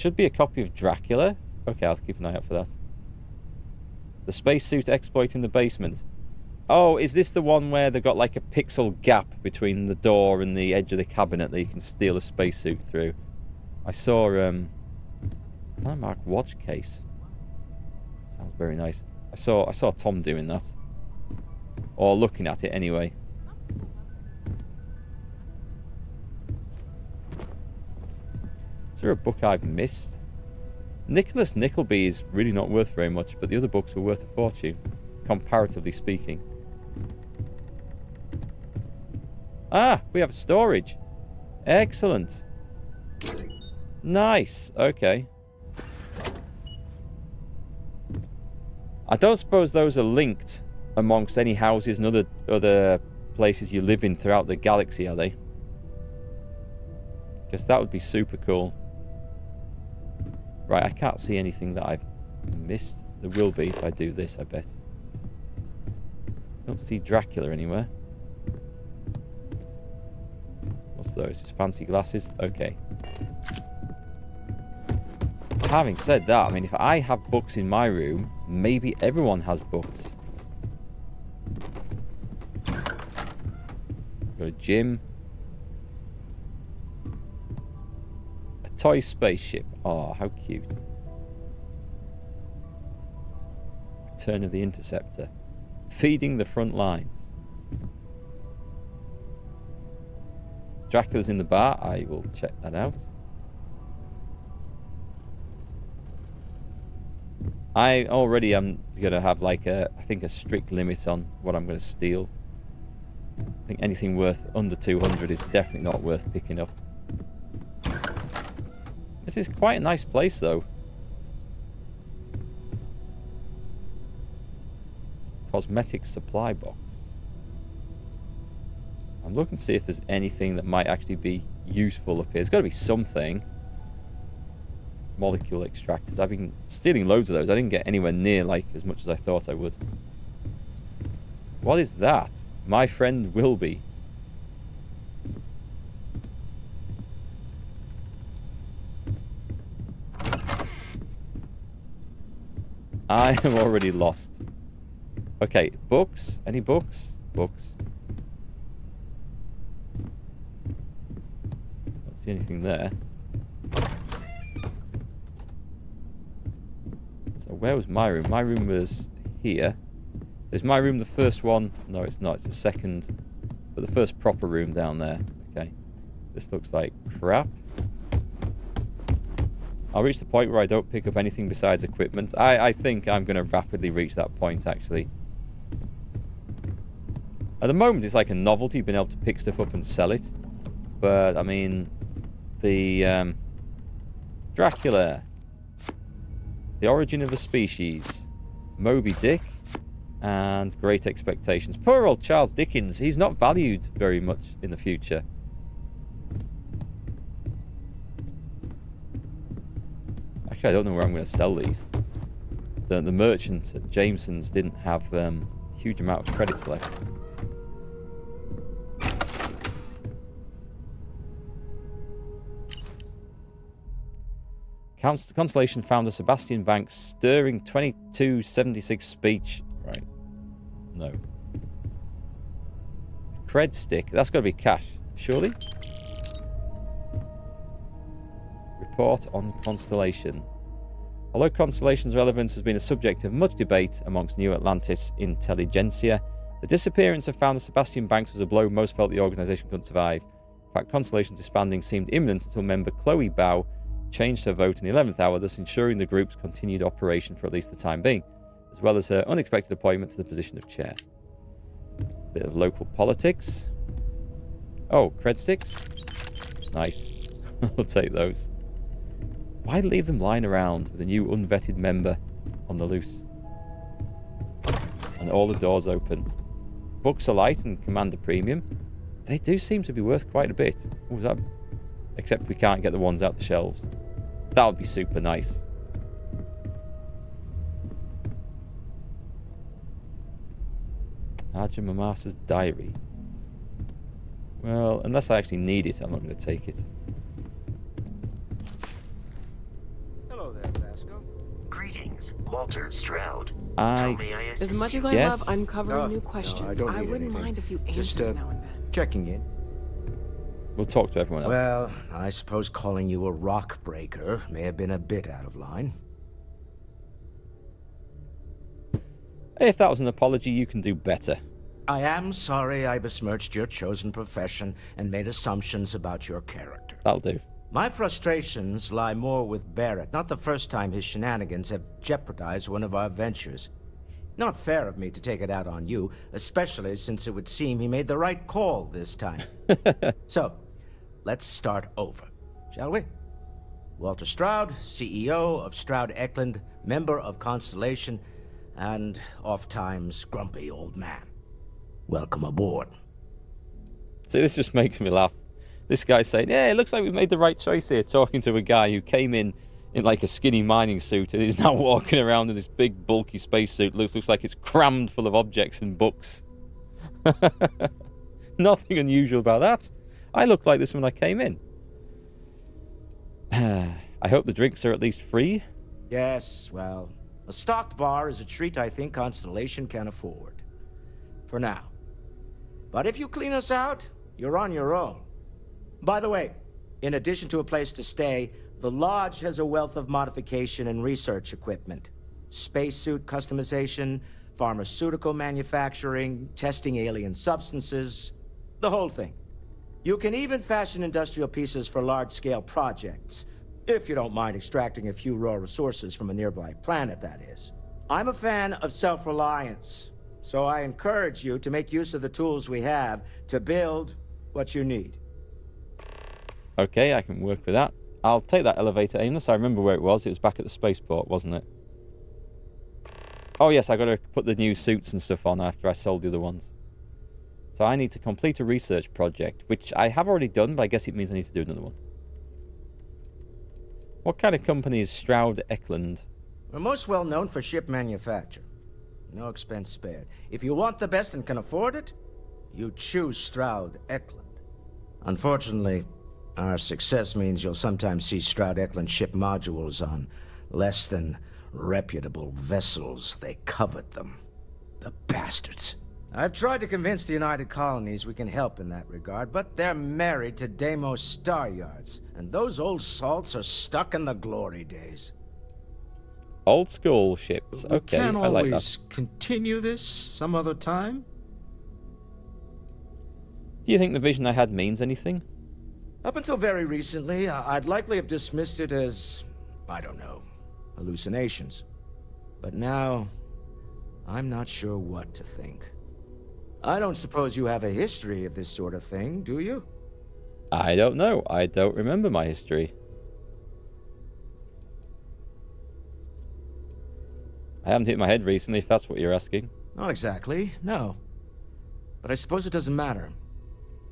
Should be a copy of Dracula. Okay, I'll keep an eye out for that. The spacesuit exploit in the basement. Oh, is this the one where they've got like a pixel gap between the door and the edge of the cabinet that you can steal a spacesuit through? I saw, landmark watch case. Sounds very nice. I saw Tom doing that. Or looking at it anyway. Is there a book I've missed? Nicholas Nickleby is really not worth very much, but the other books were worth a fortune, comparatively speaking. Ah, we have a storage. Excellent. Nice. Okay. I don't suppose those are linked amongst any houses and other places you live in throughout the galaxy, are they? Guess that would be super cool. Right, I can't see anything that I've missed. There will be if I do this, I bet. Don't see Dracula anywhere. What's those? Just fancy glasses? Okay. Having said that, I mean, if I have books in my room, maybe everyone has books. Got a gym. A toy spaceship. Oh, how cute. Return of the Interceptor. Feeding the front lines. Dracula's in the bar. I will check that out. I already am going to have like I think a strict limit on what I'm going to steal. I think anything worth under 200 is definitely not worth picking up. This is quite a nice place though. Cosmetic supply box. I'm looking to see if there's anything that might actually be useful up here. There's got to be something. Molecule extractors. I've been stealing loads of those. I didn't get anywhere near like as much as I thought I would. What is that? My friend Wilby. I am already lost. Okay, books? Any books? Books. Don't see anything there. So where was my room? My room was here. Is my room the first one? No, it's not. It's the second. But the first proper room down there. Okay. This looks like crap. I'll reach the point where I don't pick up anything besides equipment. I think I'm going to rapidly reach that point, actually. At the moment, it's like a novelty, being able to pick stuff up and sell it. But, I mean, the Dracula. The Origin of the Species. Moby Dick. And Great Expectations. Poor old Charles Dickens. He's not valued very much in the future. Actually, I don't know where I'm going to sell these. The merchants at Jameson's didn't have a huge amount of credits left. Constellation founder Sebastian Banks stirring 2276 speech. Right. No. Cred stick. That's got to be cash, surely? Report on Constellation. Although Constellation's relevance has been a subject of much debate amongst New Atlantis intelligentsia, the disappearance of founder Sebastian Banks was a blow most felt the organisation couldn't survive. In fact, Constellation's disbanding seemed imminent until member Chloe Bow changed her vote in the 11th hour, thus ensuring the group's continued operation for at least the time being, as well as her unexpected appointment to the position of chair. Bit of local politics. Oh, cred sticks? Nice. I'll take those. Why leave them lying around with a new unvetted member on the loose? And all the doors open. Books are light and command a premium. They do seem to be worth quite a bit. What was that? Except we can't get the ones out the shelves. That would be super nice. Arjun Mamasa's diary. Well, unless I actually need it, I'm not going to take it. Greetings, Walter Stroud. I... How may I assist As much as you? I Yes. love uncovering new No, questions, I don't need wouldn't anything. mind a few Just, answers now and then. Checking in. We'll talk to everyone else. Well, I suppose calling you a rock breaker may have been a bit out of line. If that was an apology, you can do better. I am sorry I besmirched your chosen profession and made assumptions about your character. That'll do. My frustrations lie more with Barrett. Not the first time his shenanigans have jeopardized one of our ventures. Not fair of me to take it out on you, especially since it would seem he made the right call this time. So, let's start over, shall we? Walter Stroud, CEO of Stroud Eklund, member of Constellation, and oft-times grumpy old man. Welcome aboard. See, this just makes me laugh. This guy's saying, yeah, it looks like we've made the right choice here, talking to a guy who came in like a skinny mining suit and is now walking around in this big, bulky spacesuit. Looks like it's crammed full of objects and books. Nothing unusual about that. I looked like this when I came in. I hope the drinks are at least free. Yes, well, a stocked bar is a treat I think Constellation can afford. For now. But if you clean us out, you're on your own. By the way, in addition to a place to stay, the Lodge has a wealth of modification and research equipment. Spacesuit customization, pharmaceutical manufacturing, testing alien substances, the whole thing. You can even fashion industrial pieces for large-scale projects, if you don't mind extracting a few raw resources from a nearby planet, that is. I'm a fan of self-reliance, so I encourage you to make use of the tools we have to build what you need. Okay, I can work with that. I'll take that elevator aimless. I remember where it was. It was back at the spaceport, wasn't it? Oh yes, I got to put the new suits and stuff on after I sold the other ones. So I need to complete a research project, which I have already done, but I guess it means I need to do another one. What kind of company is Stroud Eklund? We're most well known for ship manufacture. No expense spared. If you want the best and can afford it, you choose Stroud Eklund. Unfortunately, our success means you'll sometimes see Stroud Eklund ship modules on less than reputable vessels. They covet them. The bastards. I've tried to convince the United Colonies we can help in that regard, but they're married to Deimos Star Yards, and those old salts are stuck in the glory days. Old school ships. Okay, We can I like always that. continue this some other time. Do you think the vision I had means anything? Up until very recently, I'd likely have dismissed it as, I don't know, hallucinations. But now, I'm not sure what to think. I don't suppose you have a history of this sort of thing, do you? I don't know. I don't remember my history. I haven't hit my head recently, if that's what you're asking. Not exactly, no. But I suppose it doesn't matter.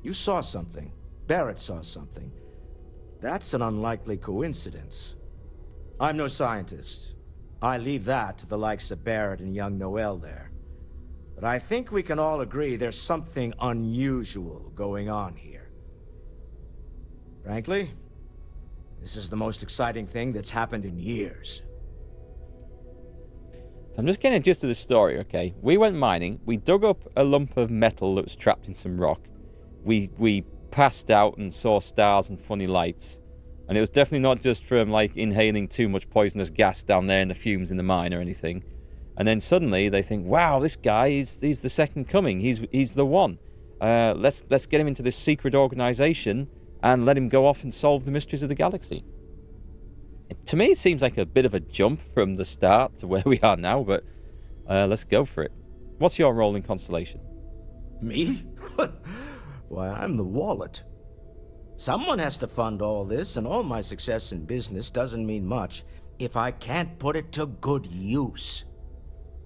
You saw something. Barrett saw something. That's an unlikely coincidence. I'm no scientist. I leave that to the likes of Barrett and young Noel there. But I think we can all agree there's something unusual going on here. Frankly, this is the most exciting thing that's happened in years. So I'm just getting a gist of the story, okay? We went mining. We dug up a lump of metal that was trapped in some rock. We passed out and saw stars and funny lights. And it was definitely not just from, like, inhaling too much poisonous gas down there in the fumes in the mine or anything. And then suddenly they think, wow, this guy, he's the second coming. He's the one. Let's get him into this secret organization and let him go off and solve the mysteries of the galaxy. To me, it seems like a bit of a jump from the start to where we are now, but let's go for it. What's your role in Constellation? Me? Why, I'm the wallet. Someone has to fund all this, and all my success in business doesn't mean much if I can't put it to good use.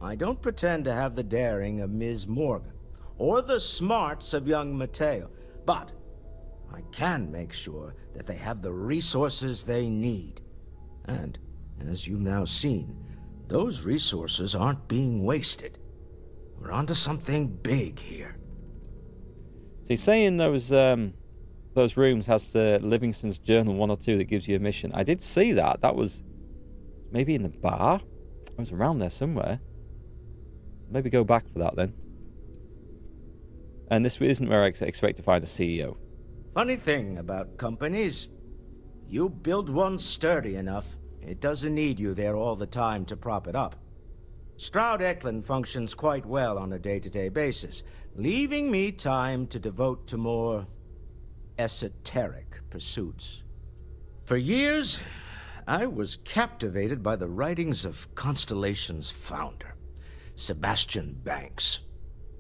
I don't pretend to have the daring of Ms. Morgan, or the smarts of young Mateo, but I can make sure that they have the resources they need. And, as you've now seen, those resources aren't being wasted. We're onto something big here. See, saying those rooms has Livingston's Journal 1 or 2 that gives you a mission. I did see that. That was maybe in the bar. It was around there somewhere. Maybe go back for that then. And this isn't where I expect to find a CEO. Funny thing about companies, you build one sturdy enough, it doesn't need you there all the time to prop it up. Stroud functions quite well on a day-to-day basis, leaving me time to devote to more esoteric pursuits. For years, I was captivated by the writings of Constellation's founder, Sebastian Banks.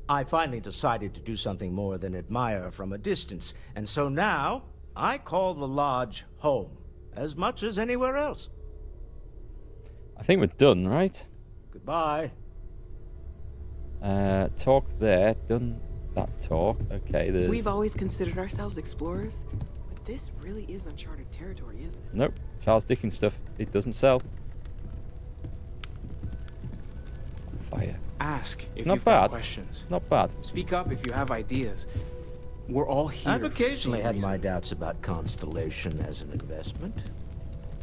I finally decided to do something more than admire from a distance, and so now I call the lodge home as much as anywhere else. I think we're done, right? Goodbye. Talk there. Done that talk. Okay, there's... We've always considered ourselves explorers, but this really is uncharted territory, isn't it? Nope. Charles Dickens stuff. It doesn't sell. Fire. Ask if Not you've got bad. questions. Not bad. Speak up if you have ideas. We're all here. I've for the occasionally same had reason. my doubts about Constellation as an investment.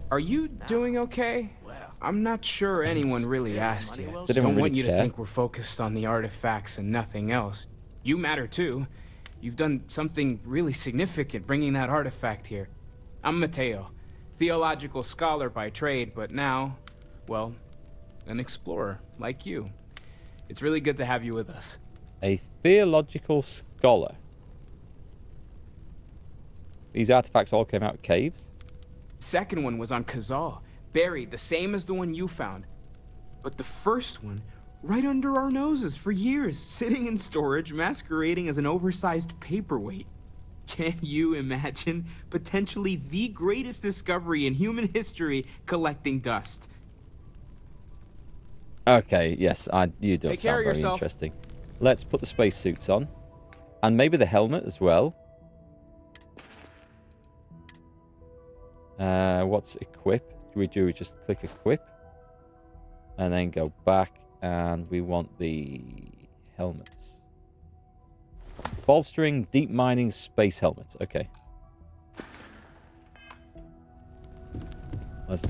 Are you doing okay? Well, I'm not sure anyone really asked money yet. well They didn't Don't really want you to care. think we're focused on the artifacts and nothing else. You matter too. You've done something really significant bringing that artifact here. I'm Mateo, theological scholar by trade, but now, well, an explorer like you. It's really good to have you with us. A theological scholar. These artifacts all came out of caves? Second one was on Kazal, buried the same as the one you found. But the first one, right under our noses for years, sitting in storage, masquerading as an oversized paperweight. Can you imagine potentially the greatest discovery in human history collecting dust? Okay, yes, you don't Take care sound of very yourself. interesting. Let's put the spacesuits on. And maybe the helmet as well. What's equip? We just click equip. And then go back. And we want the helmets. Bolstering deep mining space helmets. Okay. Let's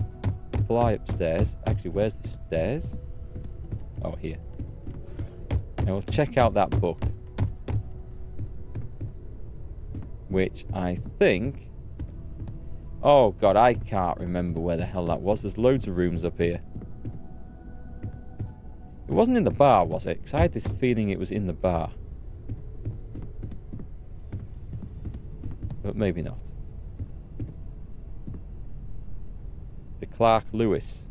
fly upstairs. Actually, where's the stairs? Oh, here. And we'll check out that book. Which I think... Oh, God, I can't remember where the hell that was. There's loads of rooms up here. It wasn't in the bar, was it? Because I had this feeling it was in the bar. But maybe not. The Clark Lewis.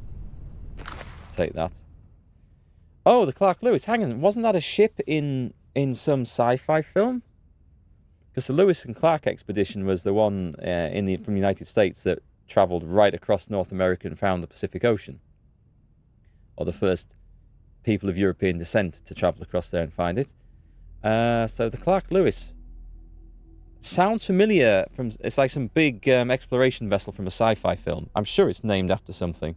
Take that. Oh, the Clark Lewis. Hang on. Wasn't that a ship in some sci-fi film? Because the Lewis and Clark expedition was the one from the United States that travelled right across North America and found the Pacific Ocean. Or the first people of European descent to travel across there and find it. So the Clark Lewis sounds familiar. It's like some big exploration vessel from a sci-fi film. I'm sure it's named after something.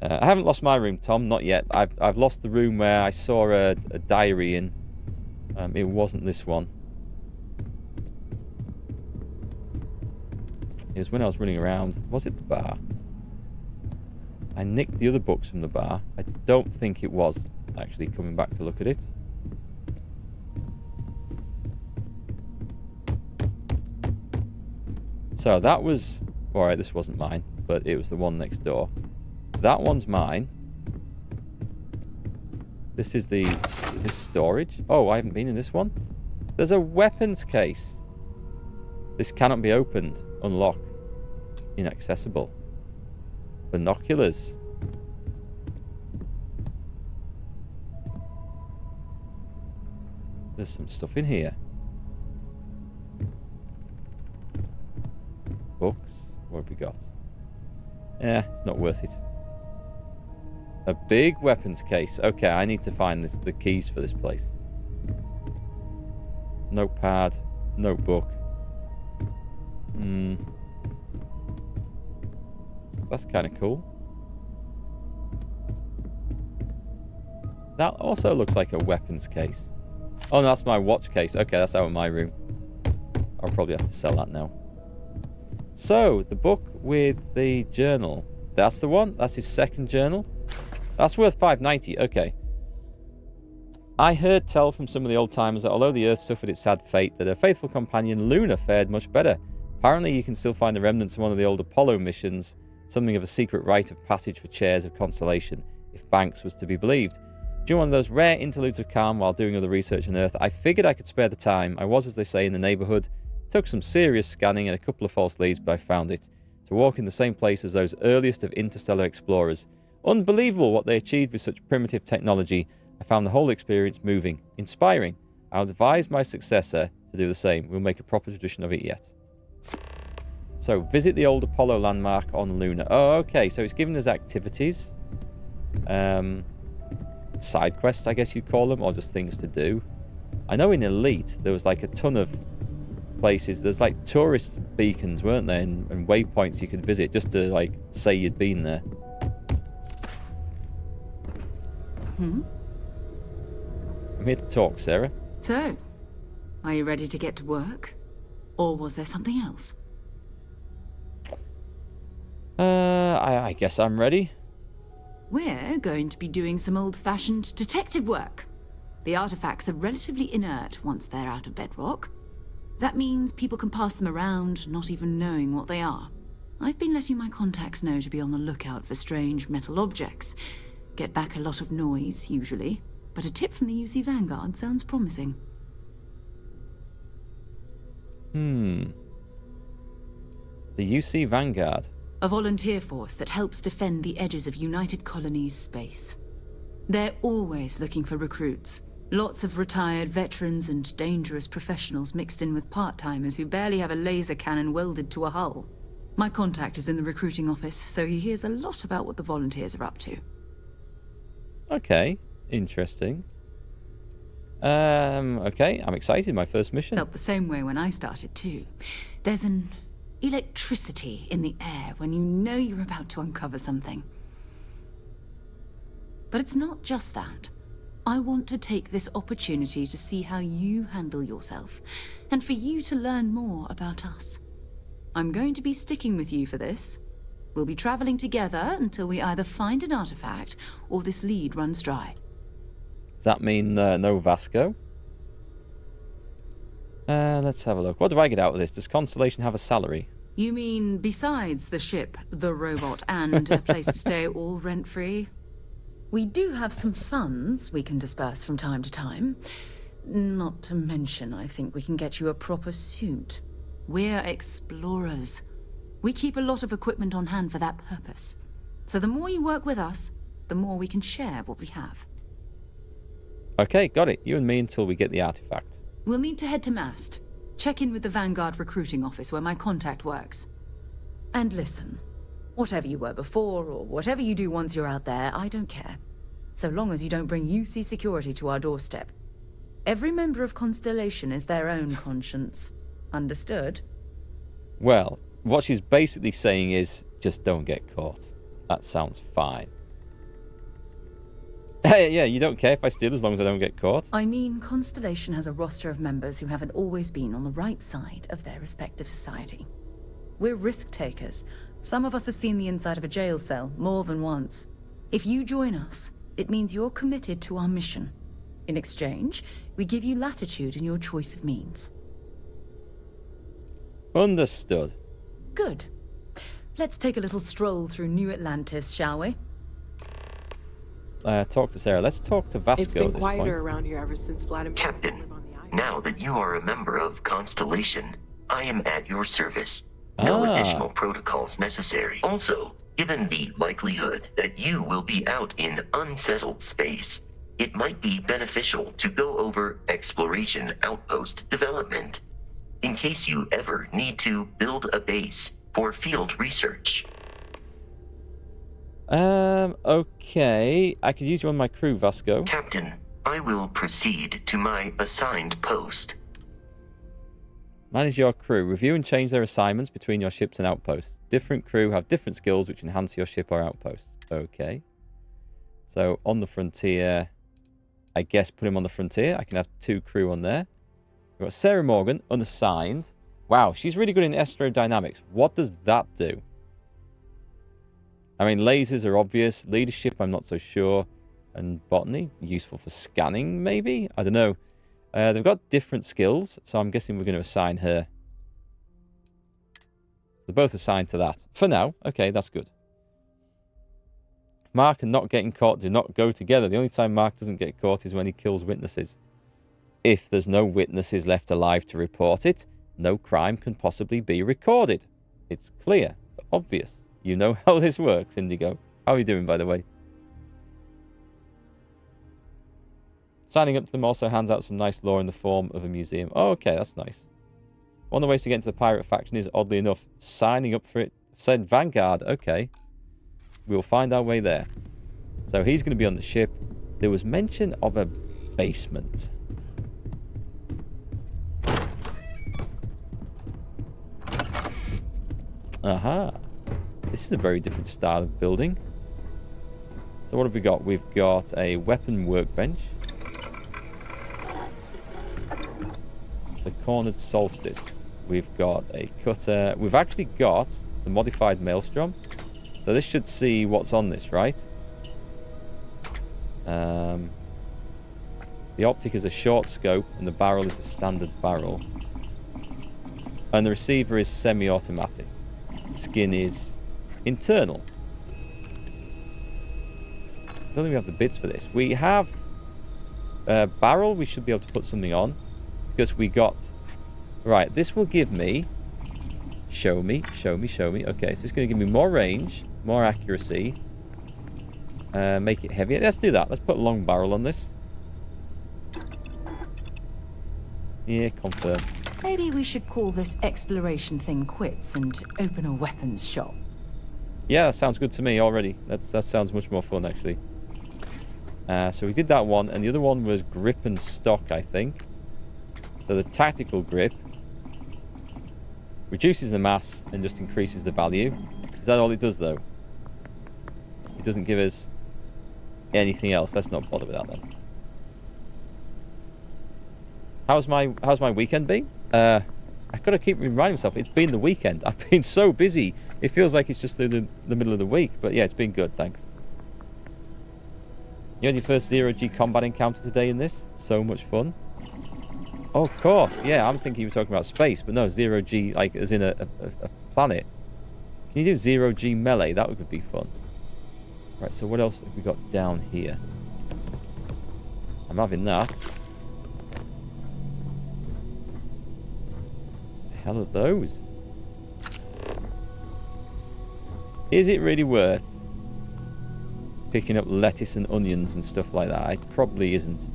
I haven't lost my room, Tom. Not yet. I've lost the room where I saw a diary in. It wasn't this one. It was when I was running around. Was it the bar? I nicked the other books from the bar. I don't think it was, actually, coming back to look at it. So that was... Alright, this wasn't mine, but it was the one next door. That one's mine. This is the... Is this storage? Oh, I haven't been in this one. There's a weapons case. This cannot be opened. Unlock. Inaccessible. Binoculars. There's some stuff in here. Books. What have we got? It's not worth it. A big weapons case. Okay, I need to find the keys for this place. Notepad. Notebook. That's kind of cool. That also looks like a weapons case. Oh, no, that's my watch case. Okay, that's out of my room. I'll probably have to sell that now. So, the book with the journal. That's the one. That's his second journal. That's worth 590. Okay. I heard tell from some of the old timers that although the Earth suffered its sad fate, that her faithful companion Luna fared much better. Apparently, you can still find the remnants of one of the old Apollo missions, something of a secret rite of passage for chairs of Constellation, if Banks was to be believed. During one of those rare interludes of calm while doing other research on Earth, I figured I could spare the time. I was, as they say, in the neighbourhood. Took some serious scanning and a couple of false leads, but I found it. To walk in the same place as those earliest of interstellar explorers. Unbelievable what they achieved with such primitive technology. I found the whole experience moving, inspiring. I'll advise my successor to do the same. We'll make a proper tradition of it yet. So, visit the old Apollo landmark on Luna. Oh, okay. So it's giving us activities. Side quests, I guess you'd call them, or just things to do. I know in Elite, there was like a ton of places. There's like tourist beacons, weren't there? And waypoints you could visit just to like say you'd been there. I'm here to talk, Sarah. So, are you ready to get to work? Or was there something else? I guess I'm ready. We're going to be doing some old-fashioned detective work. The artifacts are relatively inert once they're out of bedrock. That means people can pass them around, not even knowing what they are. I've been letting my contacts know to be on the lookout for strange metal objects. Get back a lot of noise, usually. But a tip from the UC Vanguard sounds promising. The UC Vanguard. A volunteer force that helps defend the edges of United Colonies space. They're always looking for recruits. Lots of retired veterans and dangerous professionals mixed in with part-timers who barely have a laser cannon welded to a hull. My contact is in the recruiting office, so he hears a lot about what the volunteers are up to. Okay, interesting. Okay, I'm excited. My first mission. Felt the same way when I started too. There's an electricity in the air when you know you're about to uncover something. But it's not just that. I want to take this opportunity to see how you handle yourself, and for you to learn more about us. I'm going to be sticking with you for this. We'll be traveling together until we either find an artifact or this lead runs dry. Does that mean no Vasco? Let's have a look. What do I get out of this? Does Constellation have a salary? You mean besides the ship, the robot, and a place to stay all rent-free? We do have some funds we can disperse from time to time. Not to mention, I think we can get you a proper suit. We're explorers. We keep a lot of equipment on hand for that purpose. So the more you work with us, the more we can share what we have. Okay, got it. You and me until we get the artifact. We'll need to head to Mast. Check in with the Vanguard recruiting office where my contact works. And listen, whatever you were before or whatever you do once you're out there, I don't care. So long as you don't bring UC security to our doorstep. Every member of Constellation is their own conscience. Understood? Well, what she's basically saying is just don't get caught. That sounds fine. Hey, yeah, you don't care if I steal as long as I don't get caught? I mean, Constellation has a roster of members who haven't always been on the right side of their respective society. We're risk takers. Some of us have seen the inside of a jail cell more than once. If you join us, it means you're committed to our mission. In exchange, we give you latitude in your choice of means. Understood. Good. Let's take a little stroll through New Atlantis, shall we? Talk to Sarah. Let's talk to Vasco It's been at this quieter point. around here ever since Vladimir had to Captain, live on the island. now that you are a member of Constellation, I am at your service. No additional protocols necessary. Also, given the likelihood that you will be out in unsettled space, it might be beneficial to go over exploration outpost development, in case you ever need to build a base for field research. Okay. I could use you on my crew, Vasco. Captain, I will proceed to my assigned post. Manage your crew. Review and change their assignments between your ships and outposts. Different crew have different skills which enhance your ship or outpost. Okay. So, on the frontier, I guess put him on the frontier. I can have 2 crew on there. We've got Sarah Morgan, unassigned. Wow, she's really good in astrodynamics. What does that do? I mean, lasers are obvious. Leadership, I'm not so sure. And botany, useful for scanning, maybe? I don't know. They've got different skills, so I'm guessing we're going to assign her. They're both assigned to that. For now. Okay, that's good. Mark and not getting caught do not go together. The only time Mark doesn't get caught is when he kills witnesses. If there's no witnesses left alive to report it, no crime can possibly be recorded. It's clear. It's obvious. You know how this works, Indigo. How are you doing, by the way? Signing up to them also hands out some nice lore in the form of a museum. Oh, okay, that's nice. One of the ways to get into the pirate faction is, oddly enough, signing up for it. Said Vanguard. Okay. We'll find our way there. So he's going to be on the ship. There was mention of a basement. Aha. This is a very different style of building. So what have we got? We've got a weapon workbench. The cornered solstice. We've got a cutter. We've actually got the modified maelstrom. So this should see what's on this, right? The optic is a short scope and the barrel is a standard barrel. And the receiver is semi-automatic. Skin is internal. I don't think we have the bits for this. We have a barrel we should be able to put something on. Because we got... Right, this will give me... Show me. Okay, so it's going to give me more range, more accuracy. Make it heavier. Let's do that. Let's put a long barrel on this. Yeah, confirm. Maybe we should call this exploration thing quits and open a weapons shop. Yeah, that sounds good to me already. That sounds much more fun, actually. So we did that one, and the other one was grip and stock, I think. So the tactical grip reduces the mass and just increases the value. Is that all it does, though? It doesn't give us anything else. Let's not bother with that, then. How's my weekend been? I've got to keep reminding myself, it's been the weekend. I've been so busy. It feels like it's just the middle of the week. But yeah, it's been good, thanks. You had your first zero-G combat encounter today in this? So much fun. Oh, of course. Yeah, I'm thinking you were talking about space, but no, zero-G, like, as in a planet. Can you do zero-G melee? That would be fun. Right, so what else have we got down here? I'm having that. The hell are those? Is it really worth picking up lettuce and onions and stuff like that? It probably isn't.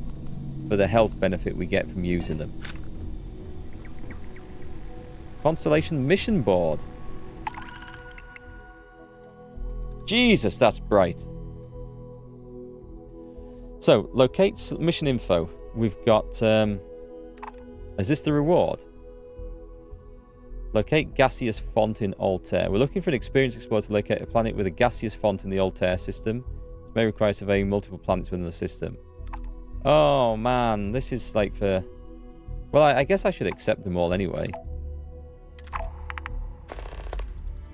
For the health benefit we get from using them. Constellation mission board. Jesus, that's bright. So, locate mission info. We've got... is this the reward? Locate gaseous font in Altair. We're looking for an experienced explorer to locate a planet with a gaseous font in the Altair system. This may require surveying multiple planets within the system. Oh, man. This is like for... Well, I guess I should accept them all anyway.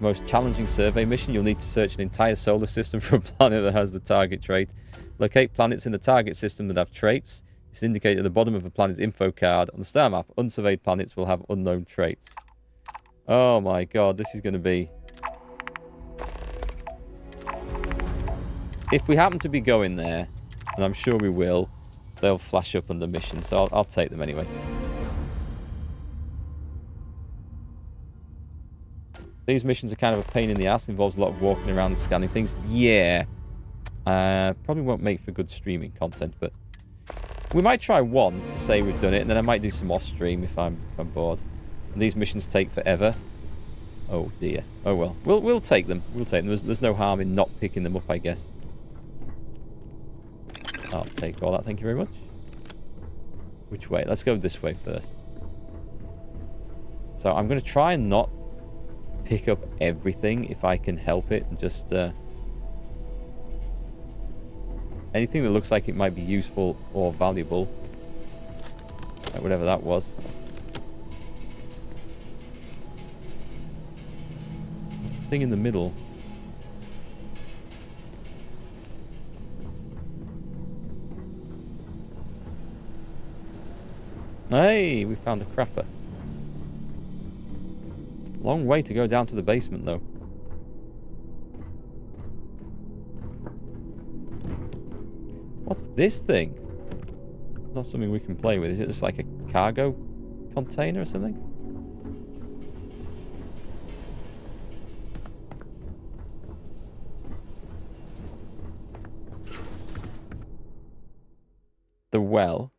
Most challenging survey mission. You'll need to search an entire solar system for a planet that has the target trait. Locate planets in the target system that have traits. It's indicated at the bottom of a planet's info card. On the star map, unsurveyed planets will have unknown traits. Oh, my God. This is going to be... If we happen to be going there, and I'm sure we will... They'll flash up under mission, so I'll take them anyway. These missions are kind of a pain in the ass. Involves a lot of walking around and scanning things. Yeah. Probably won't make for good streaming content, but we might try one to say we've done it, and then I might do some off-stream if I'm bored. And these missions take forever. Oh dear. Oh well. We'll take them. We'll take them. There's no harm in not picking them up, I guess. I'll take all that, thank you very much. Which way? Let's go this way first. So I'm going to try and not pick up everything if I can help it. And just anything that looks like it might be useful or valuable. Like whatever that was. There's a thing in the middle. Hey, we found a crapper. Long way to go down to the basement, though. What's this thing? Not something we can play with. Is it just like a cargo container or something? The well.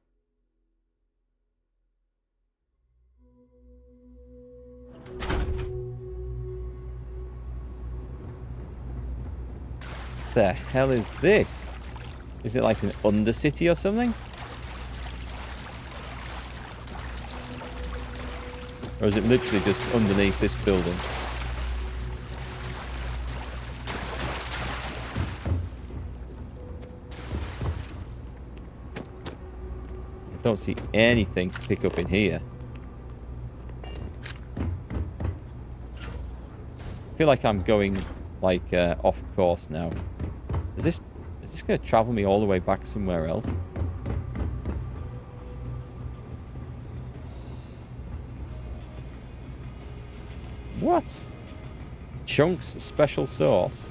The hell is this? Is it like an undercity or something? Or is it literally just underneath this building? I don't see anything to pick up in here. I feel like I'm going like off course now. Is this going to travel me all the way back somewhere else? What? Chunks special sauce.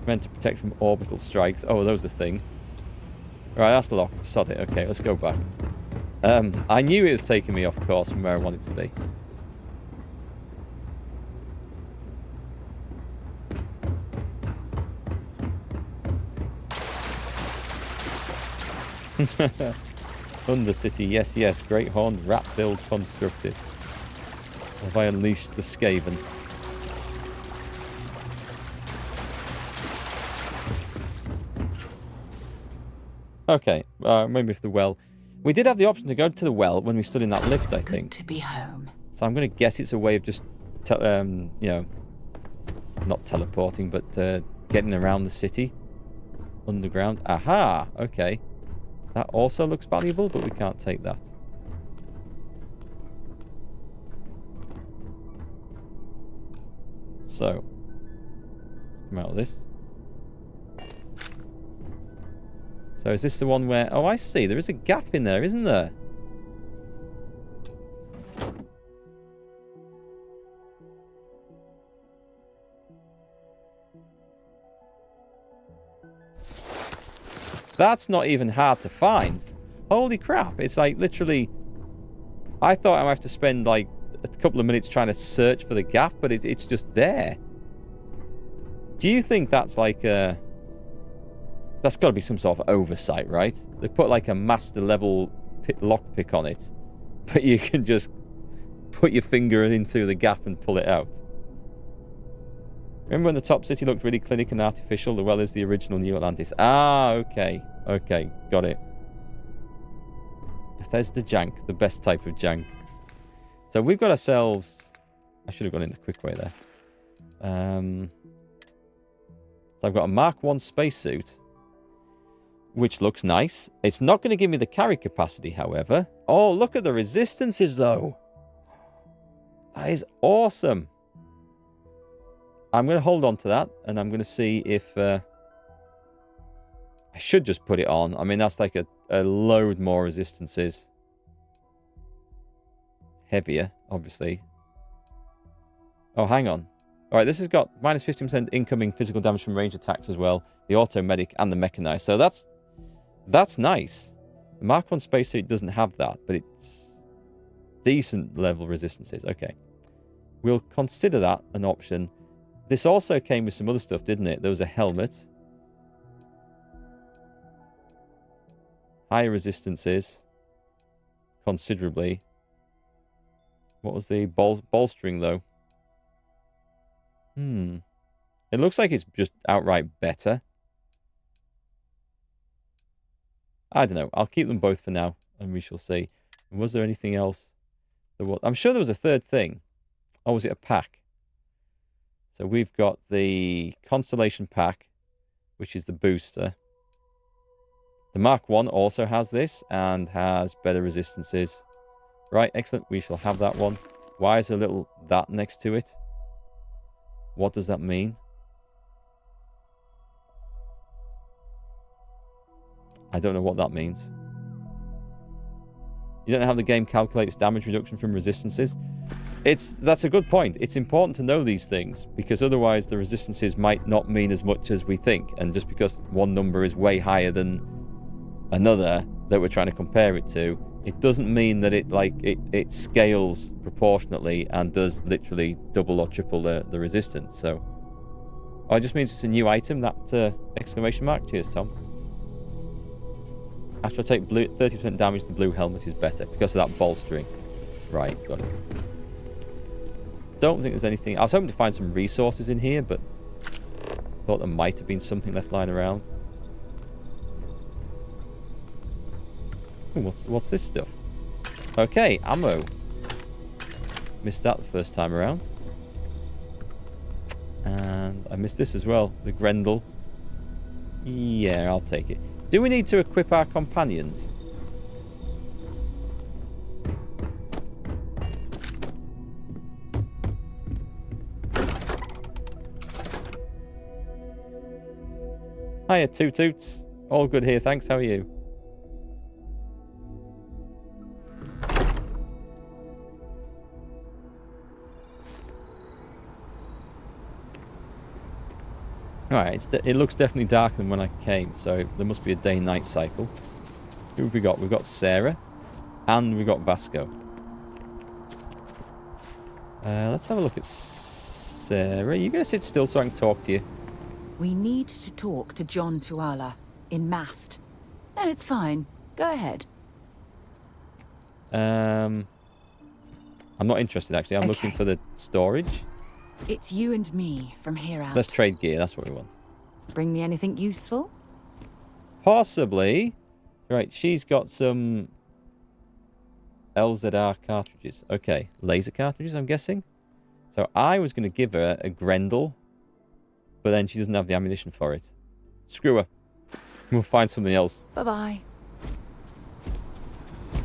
Meant to protect from orbital strikes. Oh, that was the thing. Right, that's locked. Sod it. Okay, let's go back. I knew it was taking me off course from where I wanted to be. Undercity, yes, yes. Great horned rat build constructed. Have I unleashed the Skaven? Okay, maybe if the well. We did have the option to go to the well when we stood in that lift, I think. Good to be home. So I'm going to guess it's a way of just, you know, not teleporting, but getting around the city underground. Aha! Okay. That also looks valuable, but we can't take that. So, come out of this. So is this the one where... Oh, I see. There is a gap in there, isn't there? That's not even hard to find. Holy crap. It's like literally... I thought I'd have to spend like a couple of minutes trying to search for the gap, but it's just there. Do you think that's like a... That's got to be some sort of oversight, right? They put like a master level lockpick on it, but you can just put your finger in through the gap and pull it out. Remember when the top city looked really clinic and artificial? The well is the original New Atlantis. Ah, okay. Okay, got it. Bethesda jank, the best type of jank. So we've got ourselves... I should have gone in the quick way there. So I've got a Mark 1 spacesuit, which looks nice. It's not going to give me the carry capacity, however. Oh, look at the resistances, though. That is awesome. I'm going to hold on to that, and I'm going to see if... I should just put it on. I mean, that's like a load more resistances. Heavier, obviously. Oh, hang on. All right, this has got minus 15% incoming physical damage from range attacks as well. The auto medic and the mechanized. So that's nice. The Mark 1 spacesuit doesn't have that, but it's decent level resistances. Okay. We'll consider that an option. This also came with some other stuff, didn't it? There was a helmet. Higher resistances. Considerably. What was the bolstering, though? It looks like it's just outright better. I don't know. I'll keep them both for now, and we shall see. And was there anything else? I'm sure there was a third thing. Oh, was it a pack? So we've got the Constellation pack, which is the booster. The Mark 1 also has this and has better resistances. Right, excellent. We shall have that one. Why is there a little that next to it? What does that mean? I don't know what that means. You don't know how the game calculates damage reduction from resistances? That's a good point. It's important to know these things, because otherwise the resistances might not mean as much as we think. And just because one number is way higher than another that we're trying to compare it to, it doesn't mean that it scales proportionately and does literally double or triple the resistance. So it just means it's a new item, that exclamation mark. Cheers, Tom. After I take 30% damage, the blue helmet is better because of that bolstering. Right, got it. Don't think there's anything. I was hoping to find some resources in here, but thought there might have been something left lying around. Ooh, what's this stuff? Okay, ammo. Missed that the first time around. And I missed this as well, the Grendel. Yeah, I'll take it. Do we need to equip our companions? Hiya, Toot Toots. All good here, thanks. How are you? Alright, it looks definitely darker than when I came, so there must be a day-night cycle. Who have we got? We've got Sarah, and we've got Vasco. Let's have a look at Sarah. Are you going to sit still so I can talk to you? We need to talk to John Tuala in Mast. No, it's fine. Go ahead. I'm not interested, actually. I'm looking for the storage. It's you and me from here out. Let's trade gear. That's what we want. Bring me anything useful? Possibly. Right, she's got some LZR cartridges. Okay, laser cartridges, I'm guessing. So I was going to give her a Grendel, but then she doesn't have the ammunition for it. Screw her. We'll find something else. Bye-bye.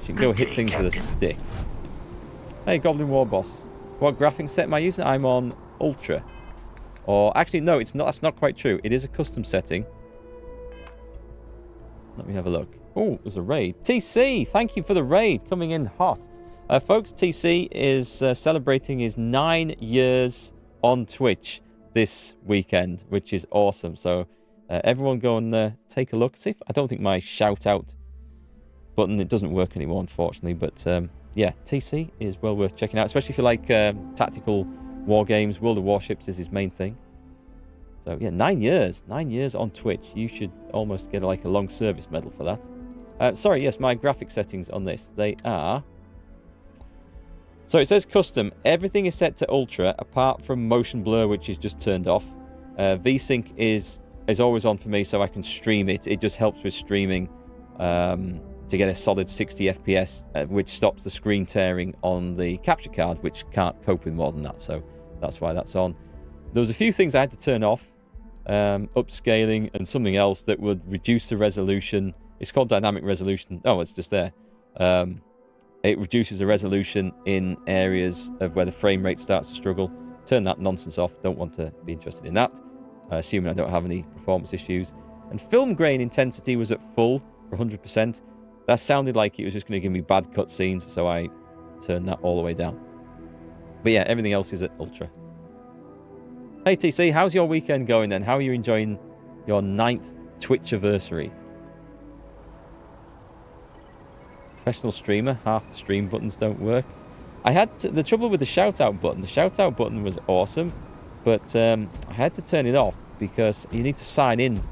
She can go hit things with a stick. Hey, Goblin War Boss. What graphics set am I using? I'm on Ultra. Or, actually, no, it's not. That's not quite true. It is a custom setting. Let me have a look. Oh, there's a raid. TC, thank you for the raid. Coming in hot. Folks, TC is celebrating his 9 years on Twitch this weekend, which is awesome. So, everyone go and take a look. See, I don't think my shout-out button, it doesn't work anymore, unfortunately, but... yeah, TC is well worth checking out, especially if you like tactical war games. World of Warships is his main thing. So yeah, 9 years. 9 years on Twitch. You should almost get like a long service medal for that. Sorry, yes, my graphic settings on this. They are... So it says custom. Everything is set to ultra, apart from motion blur, which is just turned off. VSync is always on for me, so I can stream it. It just helps with streaming. To get a solid 60 FPS, which stops the screen tearing on the capture card, which can't cope with more than that. So that's why that's on. There was a few things I had to turn off, upscaling and something else that would reduce the resolution. It's called dynamic resolution. Oh, it's just there. It reduces the resolution in areas of where the frame rate starts to struggle. Turn that nonsense off. Don't want to be interested in that, assuming I don't have any performance issues. And film grain intensity was at full for 100%. That sounded like it was just going to give me bad cutscenes, so I turned that all the way down. But yeah, everything else is at ultra. Hey TC, how's your weekend going then? How are you enjoying your 9th Twitch-iversary? Professional streamer, half the stream buttons don't work. I had the trouble with the shout-out button. The shout-out button was awesome, but I had to turn it off because you need to sign in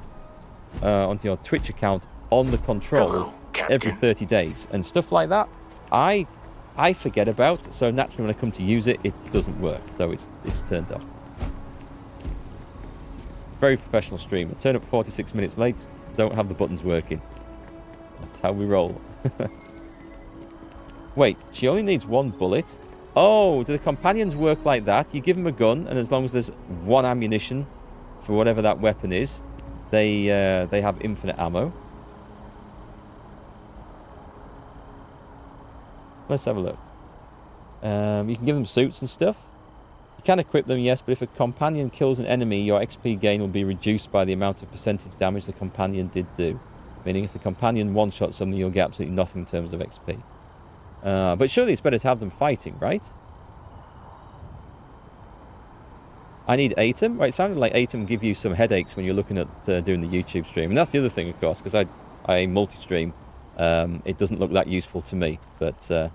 onto your Twitch account on the control every 30 days. And stuff like that, I forget about. So naturally when I come to use it, it doesn't work. So it's turned off. Very professional streamer. Turn up 46 minutes late, don't have the buttons working. That's how we roll. Wait, she only needs one bullet? Oh, do the companions work like that? You give them a gun, and as long as there's one ammunition for whatever that weapon is, they have infinite ammo. Let's have a look. You can give them suits and stuff. You can equip them, yes, but if a companion kills an enemy, your XP gain will be reduced by the amount of percentage damage the companion did do. Meaning if the companion one-shots something, you'll get absolutely nothing in terms of XP. But surely it's better to have them fighting, right? I need ATOM? Right, it sounded like ATOM give you some headaches when you're looking at doing the YouTube stream. And that's the other thing, of course, because I multi-stream. It doesn't look that useful to me. But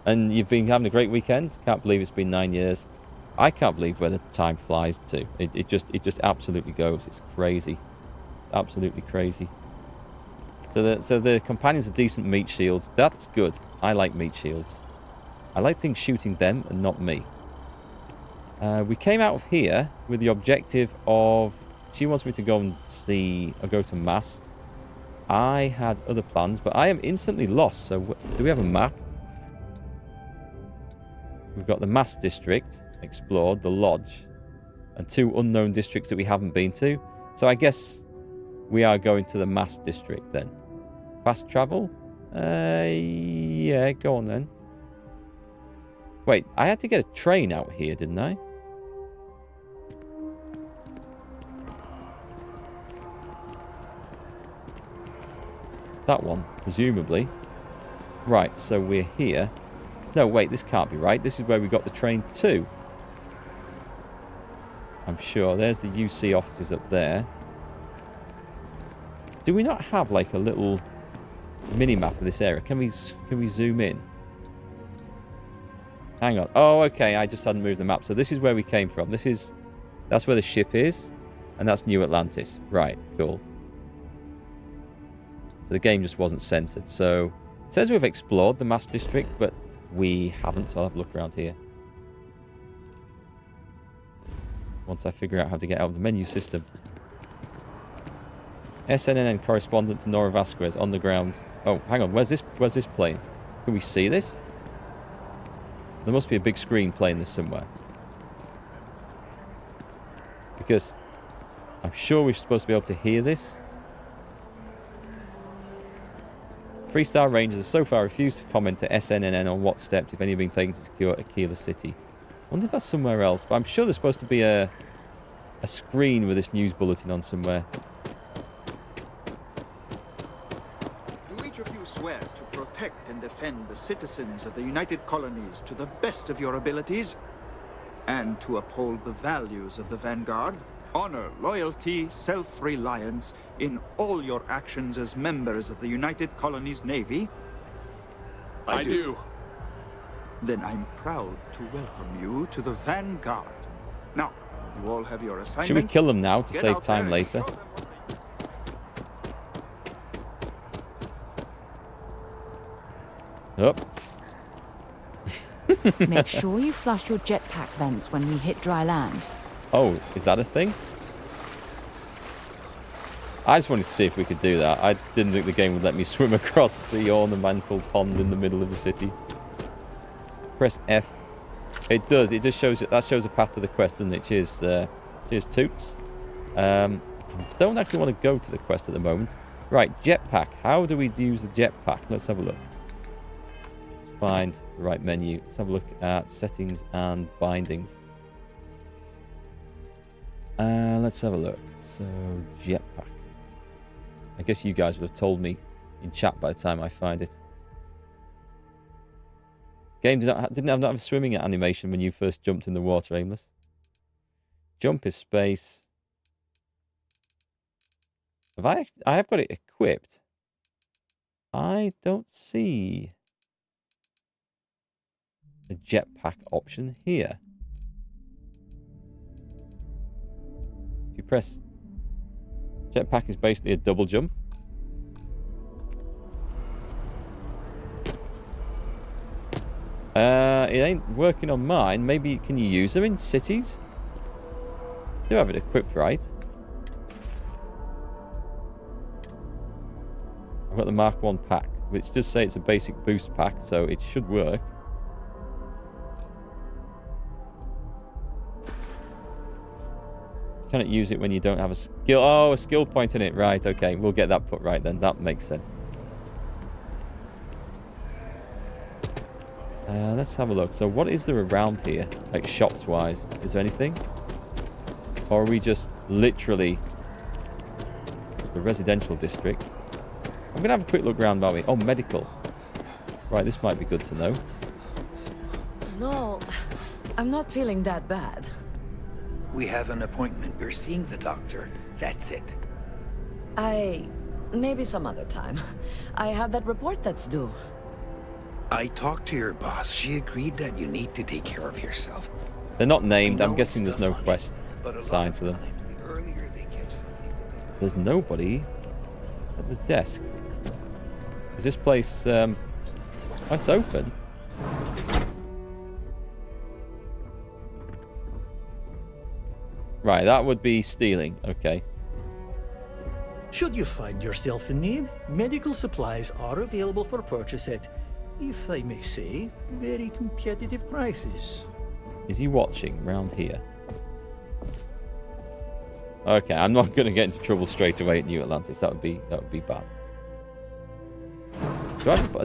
and you've been having a great weekend? Can't believe it's been 9 years. I can't believe where the time flies to. It just absolutely goes. It's crazy. Absolutely crazy. So the companions are decent meat shields. That's good. I like meat shields. I like things shooting them and not me. We came out of here with the objective of... She wants me to go and see... or go to Mast. I had other plans, but I am instantly lost. So do we have a map? We've got the Mast district explored, the lodge, and 2 unknown districts that we haven't been to. So I guess we are going to the Mast district then. Fast travel? Yeah, go on then. Wait, I had to get a train out here, didn't I? That one, presumably. Right, so we're here. No, wait, this can't be right. This is where we got the train to. I'm sure. There's the UC offices up there. Do we not have like a little mini-map of this area? Can we zoom in? Hang on. Oh, okay. I just hadn't moved the map. So this is where we came from. That's where the ship is. And that's New Atlantis. Right. Cool. So the game just wasn't centered. So it says we've explored the Mast district, but we haven't. So I'll have a look around here. Once I figure out how to get out of the menu system. SNNN correspondent to Nora Vasquez on the ground. Oh, hang on. Where's this plane? Can we see this? There must be a big screen playing this somewhere. Because I'm sure we're supposed to be able to hear this. 3-star Rangers have so far refused to comment to SNNN on what steps, if any, have been taken to secure Aquila City. I wonder if that's somewhere else. But I'm sure there's supposed to be a screen with this news bulletin on somewhere. Do each of you swear to protect and defend the citizens of the United Colonies to the best of your abilities? And to uphold the values of the Vanguard? Honor, loyalty, self-reliance in all your actions as members of the United Colonies Navy? I do. Then I'm proud to welcome you to the Vanguard. Now, you all have your assignments. Should we kill them now to Get save out there time and later? show them what they- Up. Make sure you flush your jetpack vents when we hit dry land. Oh, is that a thing? I just wanted to see if we could do that. I didn't think the game would let me swim across the ornamental pond in the middle of the city. Press F. It does. It just shows that shows a path to the quest, doesn't it? Cheers, cheers, Toots. I don't actually want to go to the quest at the moment. Right, jetpack. How do we use the jetpack? Let's have a look. Let's find the right menu. Let's have a look at settings and bindings. Let's have a look. So, jetpack. I guess you guys would have told me in chat by the time I find it. Game didn't have a swimming animation when you first jumped in the water, Aimless. Jump is space. I have got it equipped. I don't see a jetpack option here. If you press jetpack is basically a double jump. It ain't working on mine. Maybe can you use them in cities? I do have it equipped right. I've got the Mark 1 pack, which does say it's a basic boost pack, so it should work. Cannot use it when you don't have a skill. Oh, a skill point in it. Right, okay. We'll get that put right then. That makes sense. Let's have a look. So what is there around here? Like shops-wise? Is there anything? Or are we just literally It's a residential district. I'm going to have a quick look around, Bobby. Oh, medical. Right, this might be good to know. No, I'm not feeling that bad. We have an appointment. You're seeing the doctor. That's it. Maybe some other time. I have that report that's due. I talked to your boss. She agreed that you need to take care of yourself. They're not named. I'm guessing there's no quest assigned to them. There's nobody at the desk. Is this place... oh, it's open. Right, that would be stealing. Okay. Should you find yourself in need, medical supplies are available for purchase at, if I may say, very competitive prices. Is he watching round here? Okay, I'm not going to get into trouble straight away at New Atlantis. That would be bad.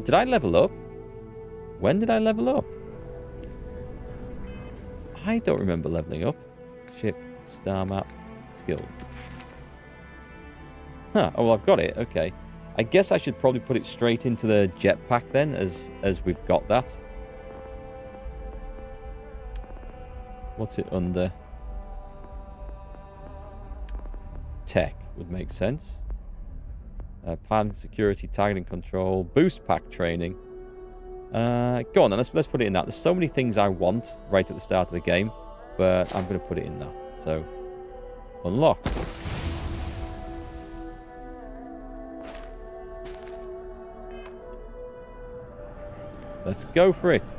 Did I level up? When did I level up? I don't remember leveling up. Ship, star map, skills. Huh, oh, well, I've got it. Okay. I guess I should probably put it straight into the jetpack then, as we've got that. What's it under? Tech would make sense. Plan, security, targeting control, boost pack training. Go on then, let's put it in that. There's so many things I want right at the start of the game, but I'm going to put it in that. So, unlock. Let's go for it.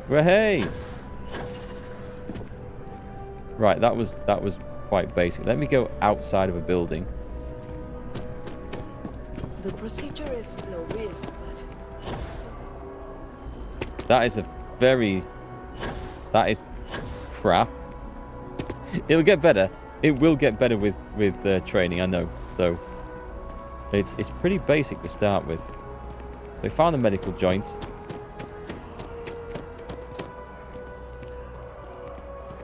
Hey! Right, that was quite basic. Let me go outside of a building. The procedure is low risk, but... That is a very... That is crap. It'll get better. It will get better with training, I know. So, it's pretty basic to start with. So we found the medical joint.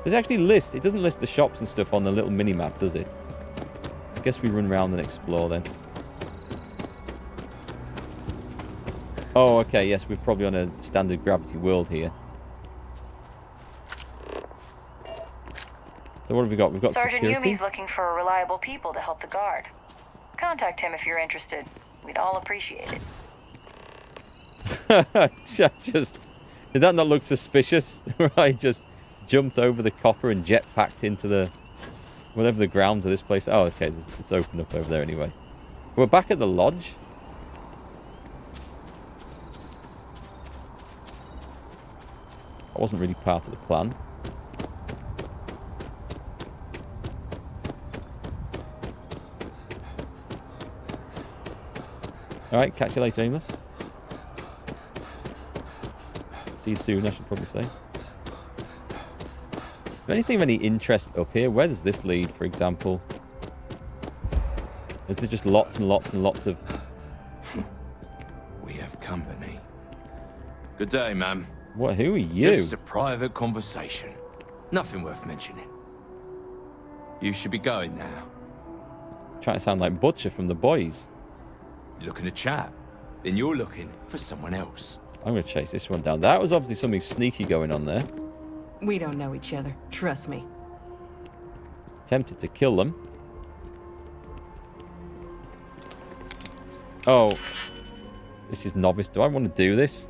Does it actually list? It doesn't list the shops and stuff on the little mini-map, does it? I guess we run around and explore then. Oh, okay, yes, we're probably on a standard gravity world here. So what have we got? We've got Sergeant security. Yumi's looking for reliable people to help the guard. Contact him if you're interested. We'd all appreciate it. Just... Did that not look suspicious? Right, just... jumped over the copper and jetpacked into the whatever the grounds of this place. Oh, okay, it's opened up over there anyway. We're back at the lodge. That wasn't really part of the plan. Alright, catch you later, Aimless. See you soon, I should probably say. Anything of any interest up here? Where does this lead, for example? Is there just lots and lots and lots of... We have company. Good day, ma'am. What? Who are you? Just a private conversation. Nothing worth mentioning. You should be going now. Trying to sound like Butcher from The Boys. You're looking to chat. Then you're looking for someone else. I'm going to chase this one down. That was obviously something sneaky going on there. We don't know each other. Trust me. Tempted to kill them. Oh. This is novice. Do I want to do this?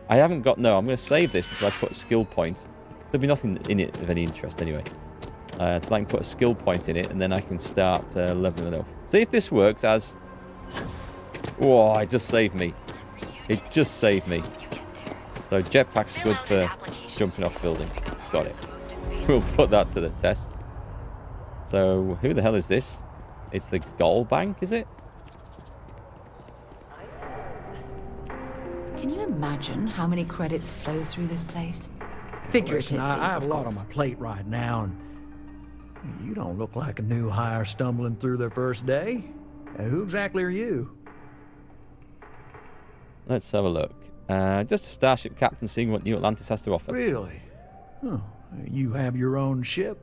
I haven't got... No, I'm going to save this until I put a skill point. There'll be nothing in it of any interest anyway. Until I can put a skill point in it, and then I can start leveling it up. See if this works as... Whoa, it just saved me. It just saved me. So jetpacks are good for jumping off buildings. Got it. We'll put that to the test. So, who the hell is this? It's the Gold Bank, is it? Can you imagine how many credits flow through this place? Figuratively, Listen, I have a lot on course. my plate right now, and you don't look like a new hire stumbling through their first day. Who exactly are you? Let's have a look. Just a starship captain seeing what New Atlantis has to offer. Really? Oh, you have your own ship?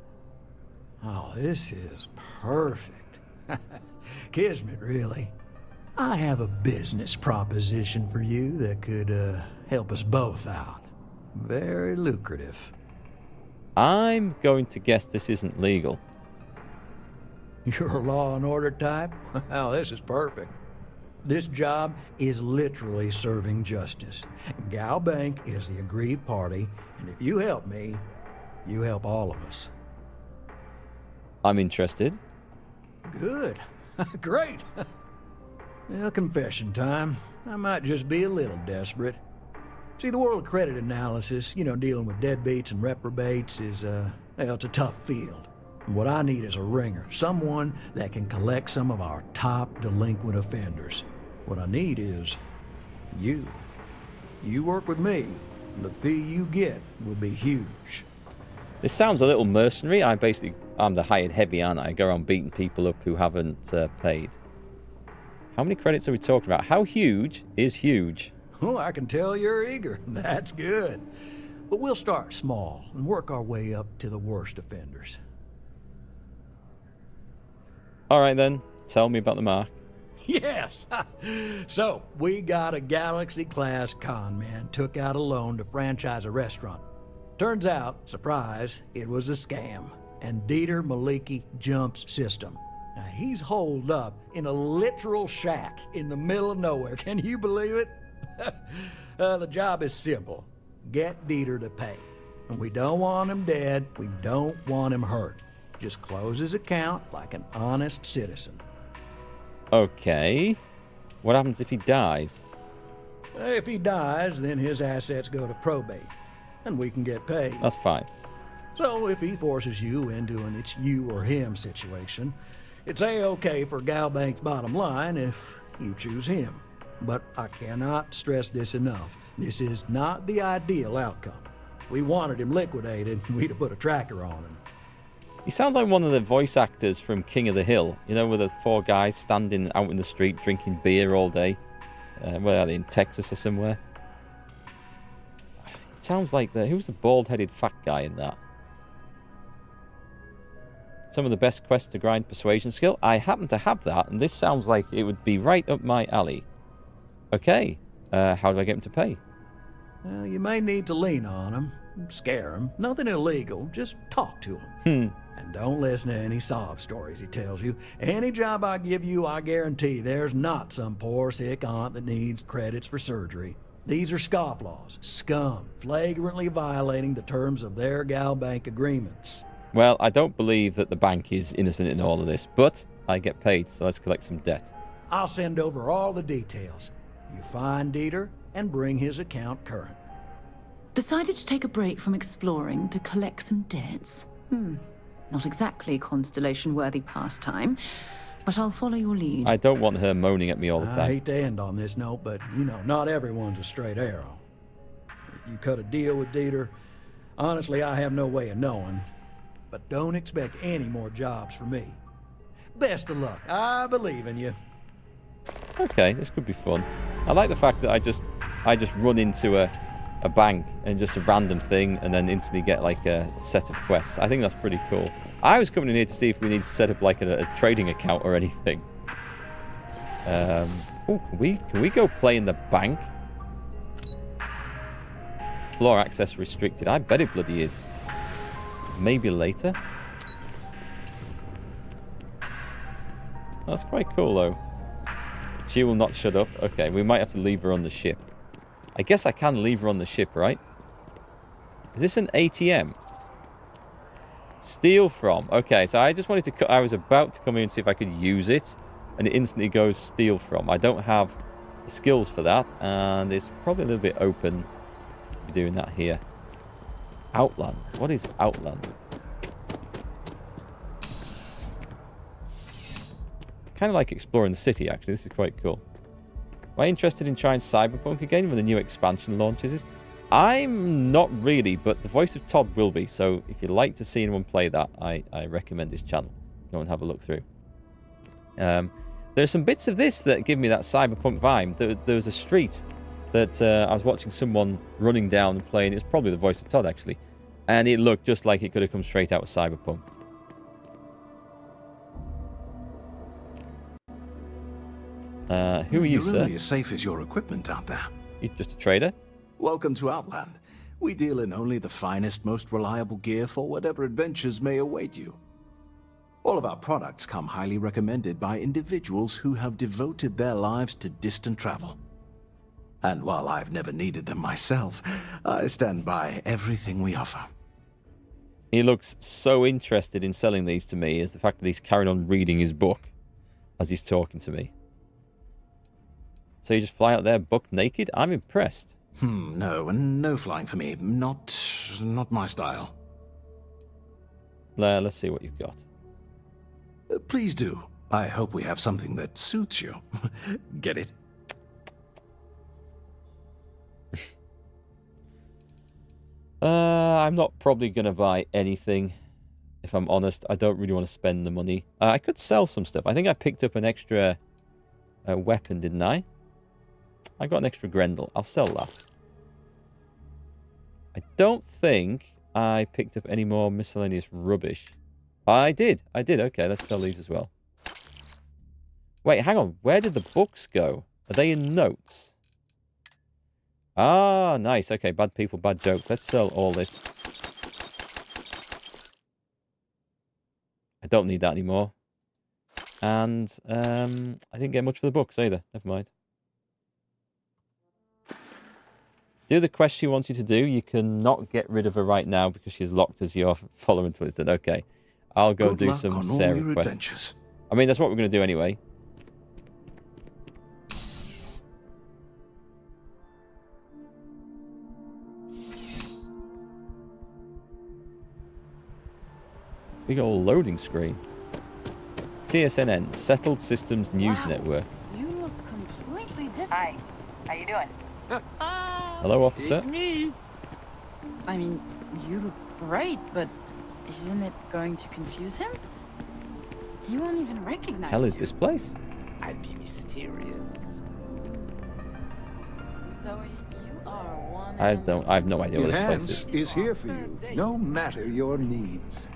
Oh, this is perfect. Kismet, really. I have a business proposition for you that could help us both out. Very lucrative. I'm going to guess this isn't legal. You're a law and order type? Well, this is perfect. This job is literally serving justice. Gal Bank is the aggrieved party, and if you help me, you help all of us. I'm interested. Good. Great. Well, confession time. I might just be a little desperate. See, the world of credit analysis, dealing with deadbeats and reprobates is, it's a tough field. And what I need is a ringer, someone that can collect some of our top delinquent offenders. What I need is you. You work with me, and the fee you get will be huge. This sounds a little mercenary. I'm the hired heavy, aren't I? I go around beating people up who haven't paid. How many credits are we talking about? How huge is huge? Oh, I can tell you're eager. That's good. But we'll start small and work our way up to the worst offenders. All right, then. Tell me about the Mark. Yes! So, we got a Galaxy-class con man took out a loan to franchise a restaurant. Turns out, surprise, it was a scam. And Dieter Maliki jumps system. Now, he's holed up in a literal shack in the middle of nowhere. Can you believe it? The job is simple. Get Dieter to pay. And we don't want him dead. We don't want him hurt. Just close his account like an honest citizen. Okay. What happens if he dies? If he dies, then his assets go to probate. And we can get paid. That's fine. So if he forces you into an it's you or him situation, it's A-okay for Galbank's bottom line if you choose him. But I cannot stress this enough. This is not the ideal outcome. We wanted him liquidated, we'd have put a tracker on him. He sounds like one of the voice actors from King of the Hill. With the 4 guys standing out in the street drinking beer all day. Where are they, in Texas or somewhere? It sounds like who's the bald-headed fat guy in that? Some of the best quests to grind persuasion skill. I happen to have that, and this sounds like it would be right up my alley. Okay, how do I get him to pay? Well, you may need to lean on him, scare him. Nothing illegal, just talk to him. And don't listen to any sob stories he tells you. Any job I give you, I guarantee there's not some poor sick aunt that needs credits for surgery. These are scofflaws, scum, flagrantly violating the terms of their Gal Bank agreements. Well, I don't believe that the bank is innocent in all of this, but I get paid, so let's collect some debt. I'll send over all the details. You find Dieter and bring his account current. Decided to take a break from exploring to collect some debts? Not exactly Constellation-worthy pastime, but I'll follow your lead. I don't want her moaning at me all the time. I hate to end on this note, but, not everyone's a straight arrow. If you cut a deal with Dieter, honestly, I have no way of knowing. But don't expect any more jobs for me. Best of luck. I believe in you. Okay, this could be fun. I like the fact that I just run into a bank and just a random thing and then instantly get like a set of quests. I think that's pretty cool. I was coming in here to see if we need to set up like a trading account or anything. Oh, can we go play in the bank? Floor access restricted. I bet it bloody is. Maybe later. That's quite cool though. She will not shut up. Okay, we might have to leave her on the ship. I guess I can leave her on the ship, right? Is this an ATM? Steal from. Okay, so I just wanted to... I was about to come in and see if I could use it. And it instantly goes steal from. I don't have the skills for that. And it's probably a little bit open to be doing that here. Outland. What is Outland? Kind of like exploring the city, actually. This is quite cool. Am I interested in trying Cyberpunk again when the new expansion launches? I'm not really, but the voice of Todd will be. So if you'd like to see anyone play that, I recommend his channel. Go and have a look through. There's some bits of this that give me that Cyberpunk vibe. There was a street that I was watching someone running down and playing. It's probably the voice of Todd, actually. And it looked just like it could have come straight out of Cyberpunk. Who are you, You're sir? only as safe as your equipment out there. You're just a trader? Welcome to Outland. We deal in only the finest, most reliable gear for whatever adventures may await you. All of our products come highly recommended by individuals who have devoted their lives to distant travel. And while I've never needed them myself, I stand by everything we offer. He looks so interested in selling these to me as the fact that he's carried on reading his book as he's talking to me. So you just fly out there buck naked? I'm impressed. No flying for me. Not my style. Let's see what you've got. Please do. I hope we have something that suits you. Get it? I'm not probably going to buy anything, if I'm honest. I don't really want to spend the money. I could sell some stuff. I think I picked up an extra weapon, didn't I? I got an extra Grendel. I'll sell that. I don't think I picked up any more miscellaneous rubbish. I did. Okay, let's sell these as well. Wait, hang on. Where did the books go? Are they in notes? Ah, nice. Okay, bad people, bad jokes. Let's sell all this. I don't need that anymore. And I didn't get much for the books either. Never mind. Do the quest she wants you to do. You cannot get rid of her right now because she's locked as your follower until it's done. Okay. I'll go do some Sarah quests. Adventures. I mean, that's what we're going to do anyway. Big old loading screen. CSNN, Settled Systems News Network. You look completely different. Hi. How you doing? Hello, officer. It's me. I mean, you look great, but isn't it going to confuse him? He won't even recognize Hell is you. this place? I'd be mysterious. So you are one. I have no idea what this place Enhance is here for you, no matter your needs.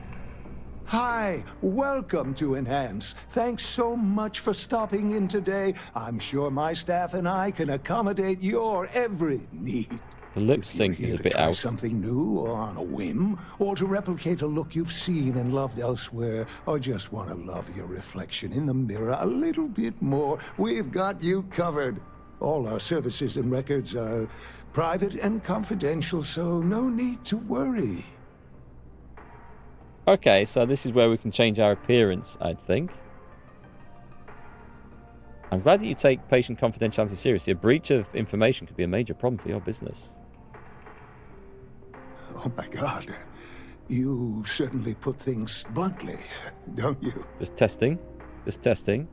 Hi, welcome to Enhance. Thanks so much for stopping in today. I'm sure my staff and I can accommodate your every need. The lip sync is a bit Try out. something new or on a whim, or to replicate a look you've seen and loved elsewhere, or just want to love your reflection in the mirror a little bit more, we've got you covered. All our services and records are private and confidential, so no need to worry. Okay, so this is where we can change our appearance, I think. I'm glad that you take patient confidentiality seriously. A breach of information could be a major problem for your business. Oh my God. You certainly put things bluntly, don't you? Just testing. Just testing.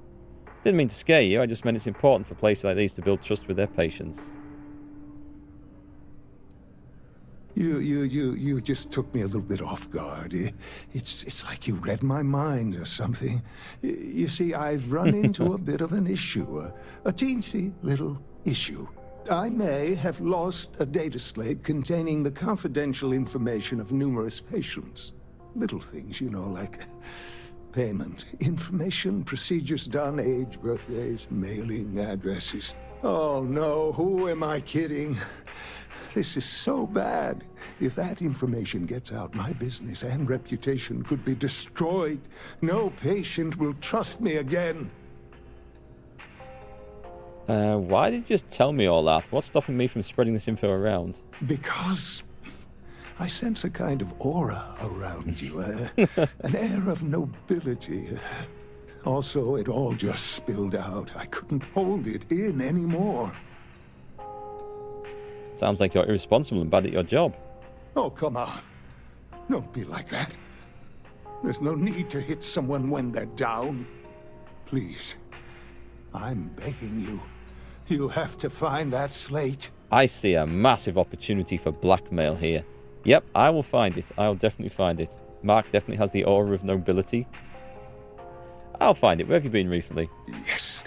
Didn't mean to scare you. I just meant it's important for places like these to build trust with their patients. You just took me a little bit off guard. It's like you read my mind or something. You see, I've run into a bit of an issue, a teensy little issue. I may have lost a data slate containing the confidential information of numerous patients. Little things, you know, like payment, information, procedures done, age, birthdays, mailing addresses. Oh no, who am I kidding? This is so bad. If that information gets out, my business and reputation could be destroyed. No patient will trust me again. Why did you just tell me all that? What's stopping me from spreading this info around? Because I sense a kind of aura around you, an air of nobility. Also, it all just spilled out. I couldn't hold it in anymore. Sounds like you're irresponsible and bad at your job. Oh, come on. Don't be like that. There's no need to hit someone when they're down. Please, I'm begging you. You have to find that slate. I see a massive opportunity for blackmail here. Yep, I will find it. I'll definitely find it. Mark definitely has the aura of nobility. I'll find it. Where have you been recently? Yes.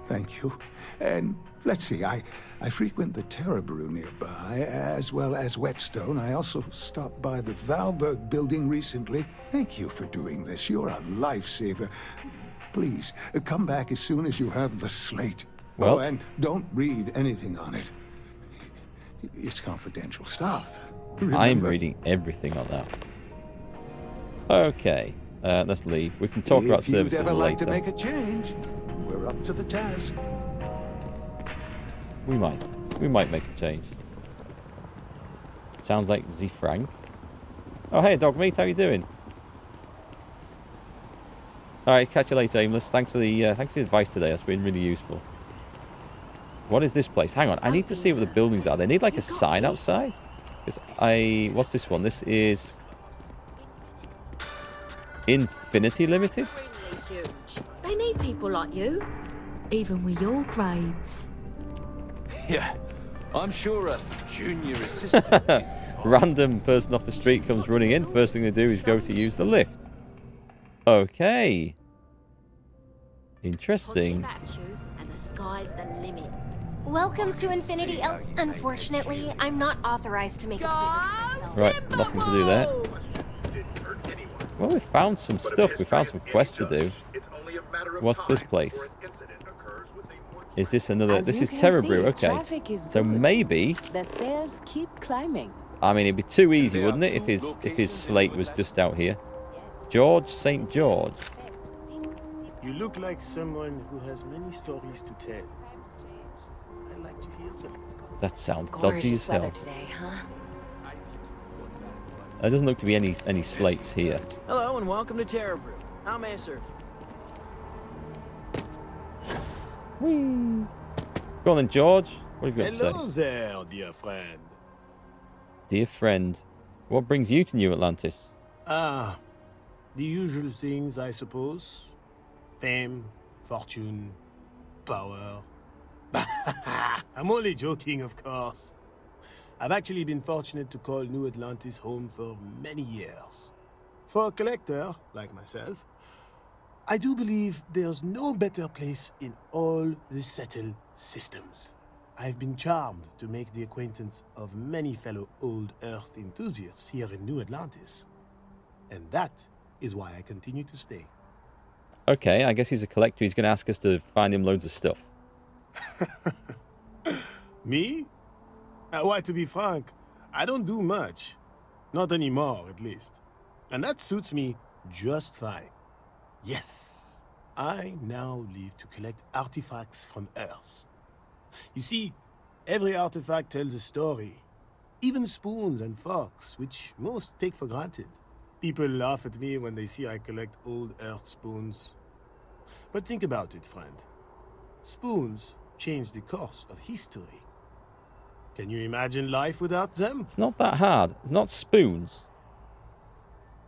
Thank you. And let's see, I frequent the Terror Brew nearby, as well as Whetstone. I also stopped by the Valberg building recently. Thank you for doing this. You're a lifesaver. Please, come back as soon as you have the slate. Well, oh, and don't read anything on it. It's confidential stuff. Remember? I'm reading everything on that. Okay, let's leave. We can talk about services If you'd ever like later. to make a change, we're up to the task. We might make a change. Sounds like Z Frank. Oh, hey, dog meat, how you doing? All right, catch you later, Aimless. Thanks for the advice today. That's been really useful. What is this place? Hang on, I need to see what the buildings are. They need like a sign outside. What's this one? This is Infinity Limited. They need people like you, even with your grades. Yeah, I'm sure a junior assistant is... Random person off the street comes running in. First thing they do is go to use the lift. Okay. Interesting. And the sky's the limit. Welcome to Infinity Unfortunately, I'm not authorized to make appointments myself. Right, nothing to do there. Well, we found some stuff. We found some quests to do. What's this place? Is this another? This is Terror Brew. Okay. So maybe. The sales keep climbing. I mean, it'd be too easy, wouldn't it, if his slate was just out here? George St. George. You look like someone who has many stories to tell. I'd like to hear them. That sounds dodgy as hell. Today, huh? There doesn't look to be any slates here. Hello and welcome to Terror Brew. How may I serve you? Whee! Go on then, George. What have you got to say? Hello there, dear friend. Dear friend, what brings you to New Atlantis? Ah, the usual things, I suppose. Fame, fortune, power. I'm only joking, of course. I've actually been fortunate to call New Atlantis home for many years. For a collector, like myself, I do believe there's no better place in all the settled systems. I've been charmed to make the acquaintance of many fellow old Earth enthusiasts here in New Atlantis. And that is why I continue to stay. Okay, I guess he's a collector. He's going to ask us to find him loads of stuff. Me? Why, to be frank, I don't do much. Not anymore, at least. And that suits me just fine. Yes, I now live to collect artifacts from Earth. You see, every artifact tells a story. Even spoons and forks, which most take for granted. People laugh at me when they see I collect old Earth spoons. But think about it, friend. Spoons change the course of history. Can you imagine life without them? It's not that hard. It's not spoons.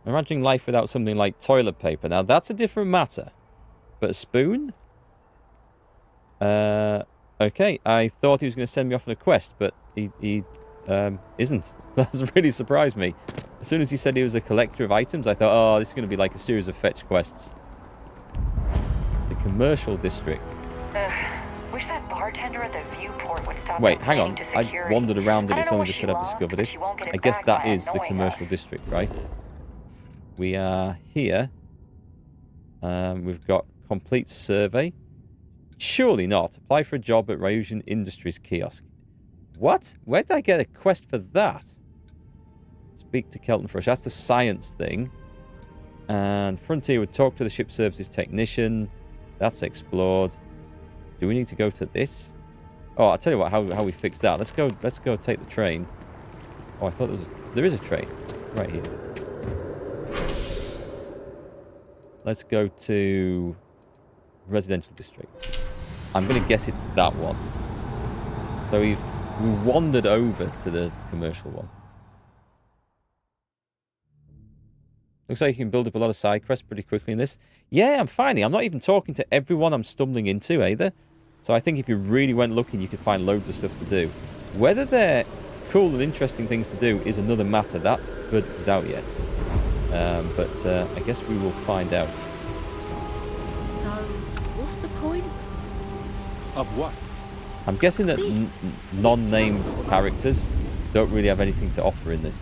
Imagine life without something like toilet paper. Now, that's a different matter. But a spoon? Okay, I thought he was going to send me off on a quest, but he isn't. That's really surprised me. As soon as he said he was a collector of items, I thought, oh, this is going to be like a series of fetch quests. The commercial district. Wish that bartender at the viewport would stop. Wait, hang on. To I security. wandered around it. It's I don't know only what just she said I've lost, discovered but it. she won't get it I guess back that by is the annoying commercial us. district, right? We are here. We've got complete survey. Surely not. Apply for a job at Ryusian Industries kiosk. What? Where did I get a quest for that? Speak to Kelton Fresh. That's the science thing. And Frontier would talk to the ship services technician. That's explored. Do we need to go to this? Oh, I'll tell you what, how we fix that. Let's go take the train. Oh, I thought there is a train right here. Let's go to residential district. I'm going to guess it's that one. So we wandered over to the commercial one. Looks like you can build up a lot of side quests pretty quickly in this. Yeah, I'm finding. I'm not even talking to everyone I'm stumbling into either. So I think if you really went looking, you could find loads of stuff to do. Whether they're cool and interesting things to do is another matter. That verdict is out yet. But I guess we will find out. So, what's the point? Of what? I'm guessing that non-named characters don't really have anything to offer in this.